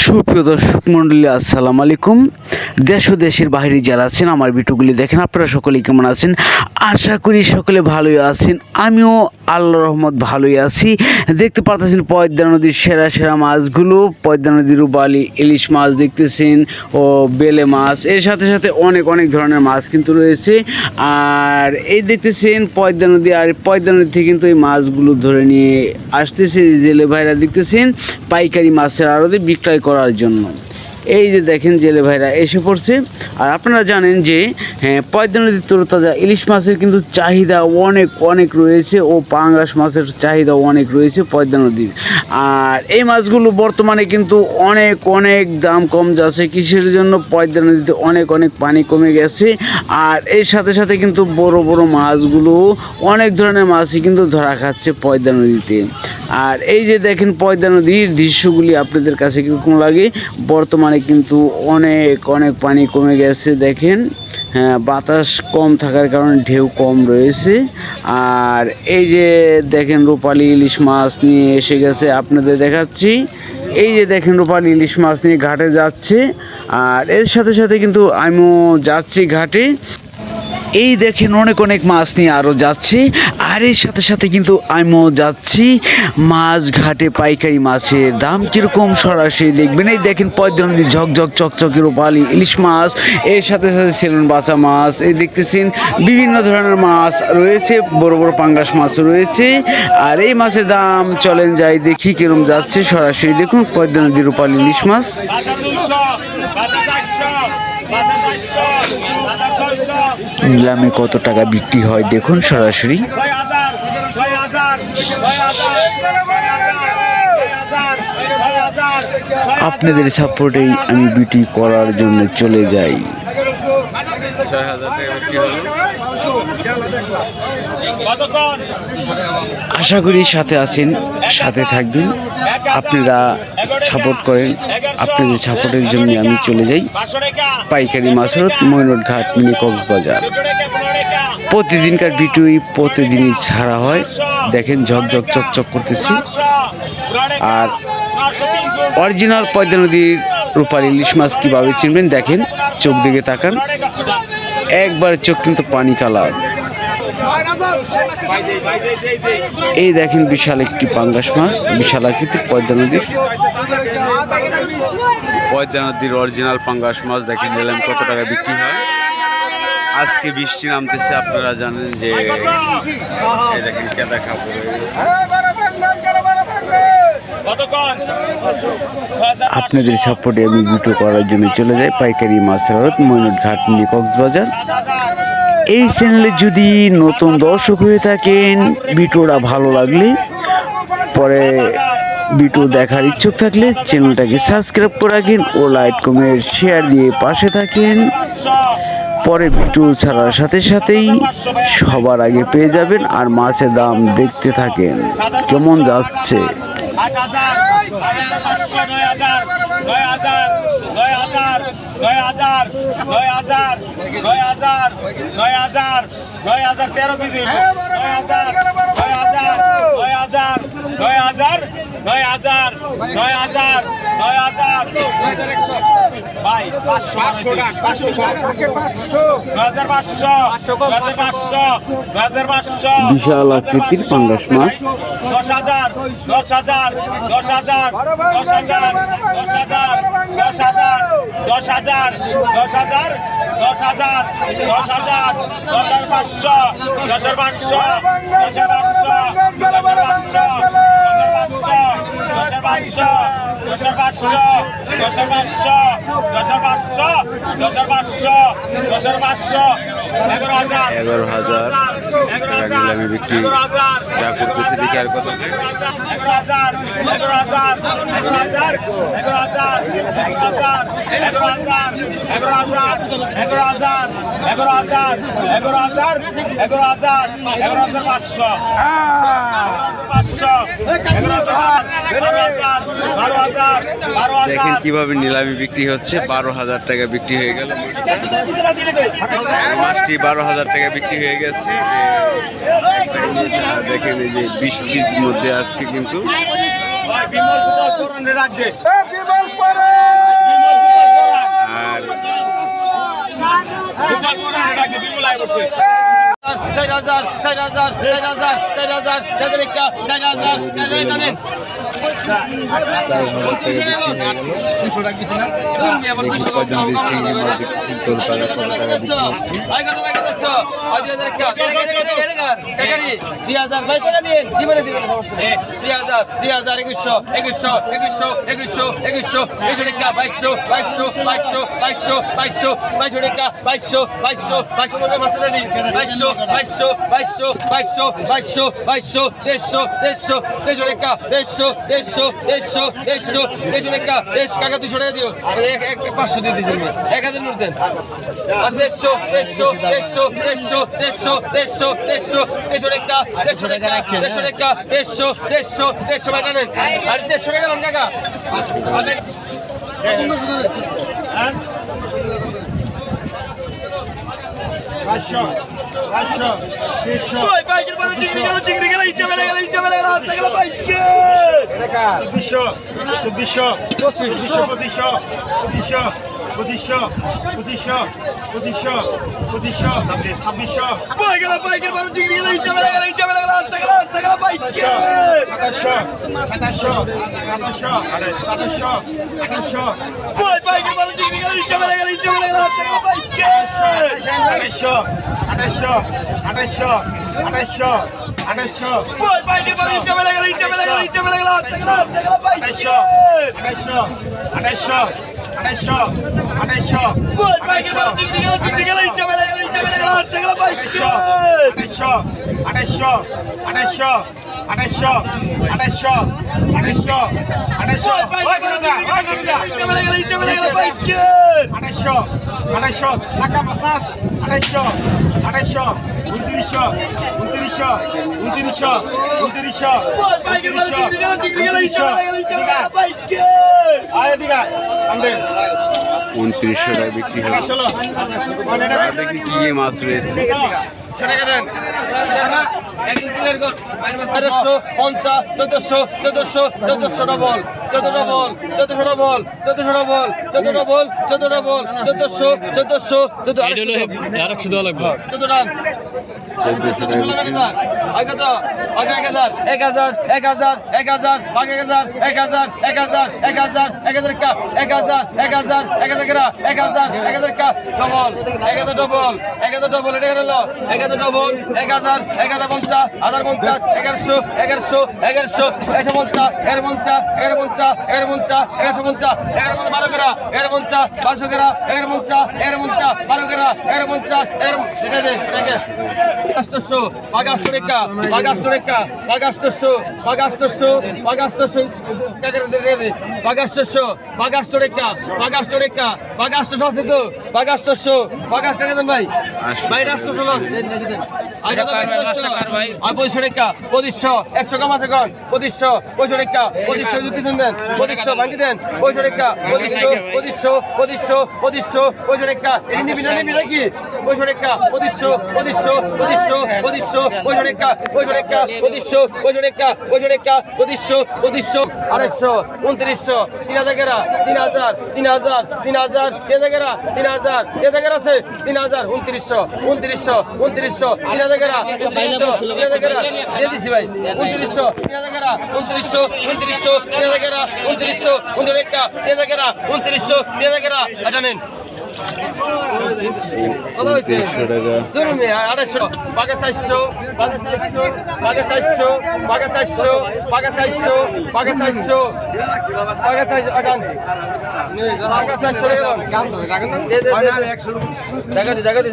সুপ্রিয় দর্শক মন্ডলী, আসসালামু আলাইকুম। দেশ ও দেশের বাইরে যারা আছেন আমার ভিডিওগুলি দেখেন, আপনারা সকলেই কেমন আছেন? আশা করি সকলে ভালোই আছেন। আমিও আল্লাহর রহমত ভালোই আছি। দেখতে পারতেছেন পদ্মা নদীর সেরা সেরা মাছগুলো, পদ্মা নদীর রূপালী ইলিশ মাছ দেখতেছেন ও বেলে মাছ, এর সাথে সাথে অনেক অনেক ধরনের মাছ কিন্তু রয়েছে। আর এই দেখতেছেন পদ্মা নদী, আর পদ্মা নদী থেকে কিন্তু এই মাছগুলো ধরে নিয়ে আসতেছে জেলে ভাইরা, দেখতেছেন পাইকারি মাছের আড়তে বিক্রয় করার জন্য। এই যে দেখেন জেলে ভাইরা এসে পড়ছে। আর আপনারা জানেন যে পদ্মা নদীর তরতাজা ইলিশ মাছের কিন্তু চাহিদা অনেক অনেক রয়েছে, ও পাঙ্গাস মাছের চাহিদা অনেক রয়েছে পদ্মা নদীর। আর এই মাছগুলো বর্তমানে কিন্তু অনেক অনেক দাম কম যাচ্ছে। কিসের জন্য? পদ্মা নদীতে অনেক অনেক পানি কমে গেছে। আর এর সাথে সাথে কিন্তু বড় বড় মাছগুলো, অনেক ধরনের মাছই কিন্তু ধরা খাচ্ছে পদ্মা নদীতে। আর এই যে দেখেন পদ্মা নদীর দৃশ্যগুলি আপনাদের কাছে কীরকম লাগে? বর্তমানে কিন্তু অনেক অনেক পানি কমে গেছে। দেখেন, হ্যাঁ, বাতাস কম থাকার কারণে ঢেউ কম রয়েছে। আর এই যে দেখেন রূপালী ইলিশ মাছ নিয়ে এসে গেছে, আপনাদের দেখাচ্ছি। এই যে দেখেন রূপালী ইলিশ মাছ নিয়ে ঘাটে যাচ্ছে। আর এর সাথে সাথে কিন্তু আমিও যাচ্ছি ঘাটে। এই দেখেন অনেক অনেক মাছ নিয়ে আরও যাচ্ছে। আর এর সাথে সাথে কিন্তু আমিও যাচ্ছি মাছ ঘাটে। পাইকারি মাছের দাম কীরকম সরাসরি দেখবেন। এই দেখেন পদ্মা নদী ঝকঝক চকচকে রূপালী ইলিশ মাছ, এর সাথে সাথে সেলুন বাছা মাছ, এই দেখতেছেন বিভিন্ন ধরনের মাছ রয়েছে, বড় বড় পাঙ্গাস মাছ রয়েছে। আর এই মাছের দাম চলেন যাই দেখি কীরকম যাচ্ছে সরাসরি দেখুন। পদ্মা নদী রূপালী ইলিশ মাছ নিলামে কত টাকা বিক্রি হয় দেখুন সরাসরি। আপনাদের সাপোর্টেই আমি বিক্রি করার জন্য চলে যাই। ৬,০০০ টাকা বিক্রি হলো। আশা করি সাথে আছেন, সাথে থাকবেন, আপনারা সাপোর্ট করেন। আপনাদের সাপোর্টের জন্য আমি চলে যাই পাইকারি মাছের ময়নট ঘাট মিনি কক্সবাজার। প্রতিদিনকার ভিডিওই প্রতিদিনই ছাড়া হয়। দেখেন ঝকঝক চকচক করতেছি। আর অরিজিনাল পদ্মা নদীর রূপালী ইলিশ মাছ কীভাবে চিনবেন দেখেন, চোখ দিকে তাকান, একবার চোখ কিন্তু পানি কালার। এই দেখেন বিশাল একটি পাঙ্গাস মাছ, বিশাল আকৃতির পদ্মা নদীর অরিজিনাল পাঙ্গাস মাছ। দেখেন নিলাম কত টাকা বিক্রি হয়। আজকে বৃষ্টি নামতেছে, আপনারা জানেন যে এই দেখেন কেদা কাপড়। আপনাদের সাপোর্টে আমি ভিডিও করার জন্য চলে যাই পাইকারি মাছের আড়ত ময়নট ঘাট মিনি কক্সবাজার। এই চ্যানেলে যদি নতুন দর্শক হয়ে থাকেন, ভিডিওটা ভালো লাগলে পরে ভিডিও দেখার ইচ্ছুক থাকলে চ্যানেলটাকে সাবস্ক্রাইব করে রাখেন ও লাইক কমেন্ট শেয়ার দিয়ে পাশে থাকেন। পরে ভিডিও ছাড়ার সাথে সাথেই সবার আগে পেয়ে যাবেন। আর মাছের দাম দেখতে থাকেন কেমন যাচ্ছে। বিশাল আকৃতির পাঙ্গাস মাছ। 10,000 10,000 10,000 10,000 10,000 10,000 10,000 10,000 10,000 10,000 10,500 10,500 11,000 নিলামি বিক্রি যা করতেছে দেখি আর কত 11,000 দেখেন কিভাবে নিলামি বিক্রি হচ্ছে। 12,000 টাকা বিক্রি হয়ে গেল মাছটি। 12,000 টাকা বিক্রি হয়ে গেছে। দেখেন এই যে বৃষ্টির মধ্যে আজকে কিন্তু আর 500 দিয়ে দিয়েছেন 1,000 নোট দেন আর 150 টাকা নেন আর 150 টাকা নেন কাকা। উনত্রিশশো টাকা বিক্রি হলো। দেখি কি মাছ রয়েছে। 1450 ডবল 14 ডবল উনত্রিশশো টাকা, বাঘে 400, বাঘে 400, বাঘে 400, বাঘে 400, বাঘে 400, বাঘে 400, বাঘে 400, আগান। বাঘে 400 এরকম। দে, দে, দে, দে। দেখা দি, দেখা দি,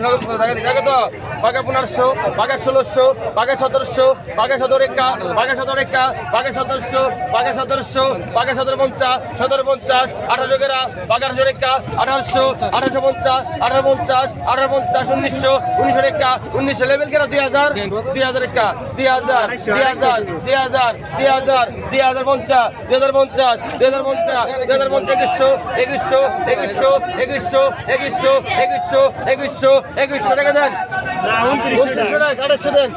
দেখা তো। বাঘে 1500, বাঘে 1600, বাঘে 1700, বাঘে 17 একা, বাঘে 17 একা, বাঘে 1700, বাঘে 1700, বাঘে 1750, 1750, 1800 গেরা, বাঘে 1800 একা, 1800, 1850, 1850, 1850, 1900, 1900 একা, 1900 লেভেল গেরা 2000, 2000 একা, 2000, 2000, 2000, 2000, 2050, 2050, 2050, 2050, 2100, 2100, 2100, 2100, 2100, 2100, 2100 টাকা দেন। 2900 টাকা, 2800 দেন।